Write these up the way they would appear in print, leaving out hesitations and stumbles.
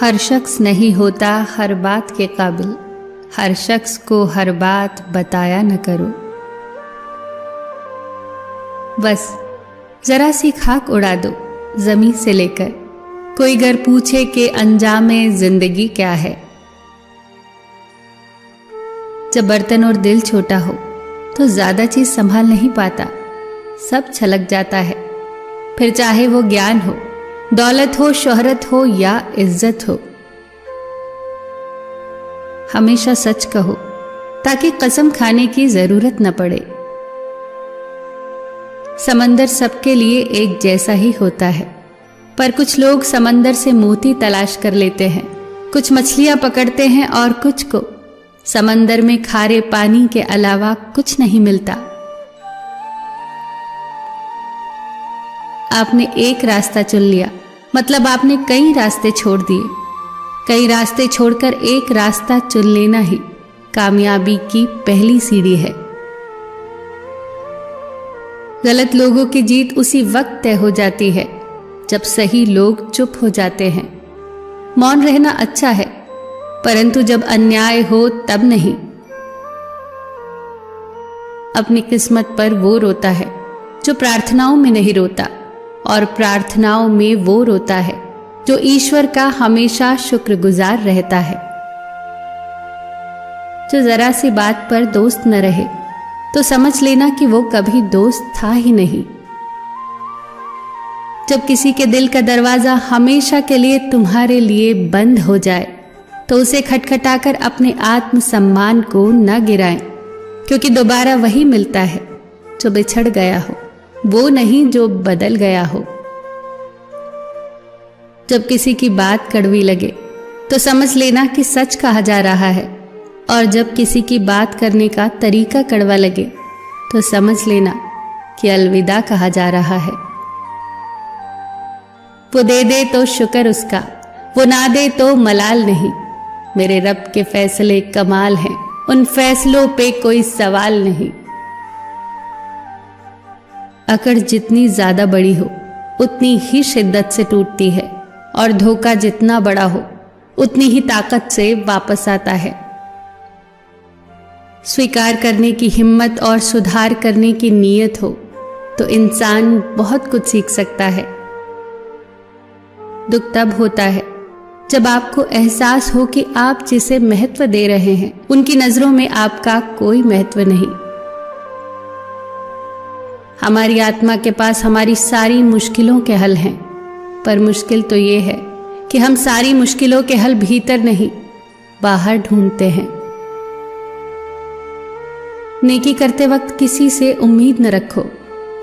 हर शख्स नहीं होता हर बात के काबिल, हर शख्स को हर बात बताया न करो। बस जरा सी खाक उड़ा दो जमीन से लेकर, कोई गर पूछे कि अंजामे जिंदगी क्या है। जब बर्तन और दिल छोटा हो तो ज्यादा चीज संभाल नहीं पाता, सब छलक जाता है। फिर चाहे वो ज्ञान हो, दौलत हो, शोहरत हो या इज्जत हो। हमेशा सच कहो ताकि कसम खाने की जरूरत न पड़े। समंदर सबके लिए एक जैसा ही होता है, पर कुछ लोग समंदर से मोती तलाश कर लेते हैं, कुछ मछलियां पकड़ते हैं और कुछ को समंदर में खारे पानी के अलावा कुछ नहीं मिलता। आपने एक रास्ता चुन लिया, मतलब आपने कई रास्ते छोड़ दिए। कई रास्ते छोड़कर एक रास्ता चुन लेना ही कामयाबी की पहली सीढ़ी है। गलत लोगों की जीत उसी वक्त तय हो जाती है जब सही लोग चुप हो जाते हैं। मौन रहना अच्छा है, परंतु जब अन्याय हो तब नहीं। अपनी किस्मत पर वो रोता है जो प्रार्थनाओं में नहीं रोता, और प्रार्थनाओं में वो रोता है जो ईश्वर का हमेशा शुक्रगुजार रहता है। जो जरा सी बात पर दोस्त न रहे तो समझ लेना कि वो कभी दोस्त था ही नहीं। जब किसी के दिल का दरवाजा हमेशा के लिए तुम्हारे लिए बंद हो जाए तो उसे खटखटाकर अपने आत्मसम्मान को न गिराएं, क्योंकि दोबारा वही मिलता है जो बिछड़ गया हो, वो नहीं जो बदल गया हो। जब किसी की बात कड़वी लगे तो समझ लेना कि सच कहा जा रहा है, और जब किसी की बात करने का तरीका कड़वा लगे तो समझ लेना कि अलविदा कहा जा रहा है। वो दे दे तो शुक्र उसका, वो ना दे तो मलाल नहीं। मेरे रब के फैसले कमाल हैं, उन फैसलों पे कोई सवाल नहीं। अकड़ जितनी ज्यादा बड़ी हो उतनी ही शिद्दत से टूटती है, और धोखा जितना बड़ा हो उतनी ही ताकत से वापस आता है। स्वीकार करने की हिम्मत और सुधार करने की नीयत हो तो इंसान बहुत कुछ सीख सकता है। दुख तब होता है जब आपको एहसास हो कि आप जिसे महत्व दे रहे हैं उनकी नजरों में आपका कोई महत्व नहीं। हमारी आत्मा के पास हमारी सारी मुश्किलों के हल हैं, पर मुश्किल तो ये है कि हम सारी मुश्किलों के हल भीतर नहीं बाहर ढूंढते हैं। नेकी करते वक्त किसी से उम्मीद न रखो,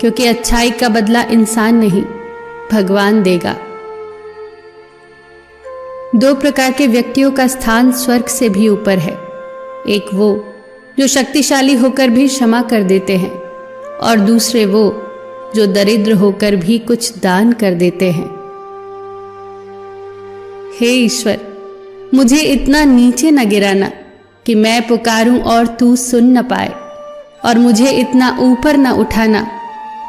क्योंकि अच्छाई का बदला इंसान नहीं भगवान देगा। दो प्रकार के व्यक्तियों का स्थान स्वर्ग से भी ऊपर है। एक वो जो शक्तिशाली होकर भी क्षमा कर देते हैं, और दूसरे वो जो दरिद्र होकर भी कुछ दान कर देते हैं। हे ईश्वर, मुझे इतना नीचे न गिराना कि मैं पुकारूं और तू सुन न पाए, और मुझे इतना ऊपर न उठाना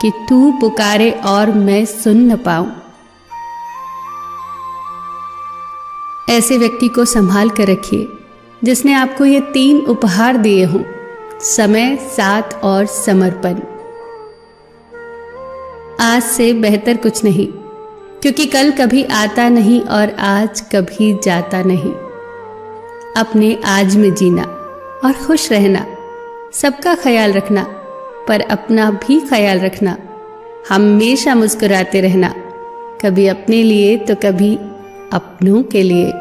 कि तू पुकारे और मैं सुन न पाऊं। ऐसे व्यक्ति को संभाल कर रखिए जिसने आपको ये 3 उपहार दिए हों: समय, साथ और समर्पण। आज से बेहतर कुछ नहीं, क्योंकि कल कभी आता नहीं और आज कभी जाता नहीं। अपने आज में जीना और खुश रहना, सबका ख्याल रखना, पर अपना भी ख्याल रखना। हमेशा मुस्कुराते रहना, कभी अपने लिए तो कभी अपनों के लिए।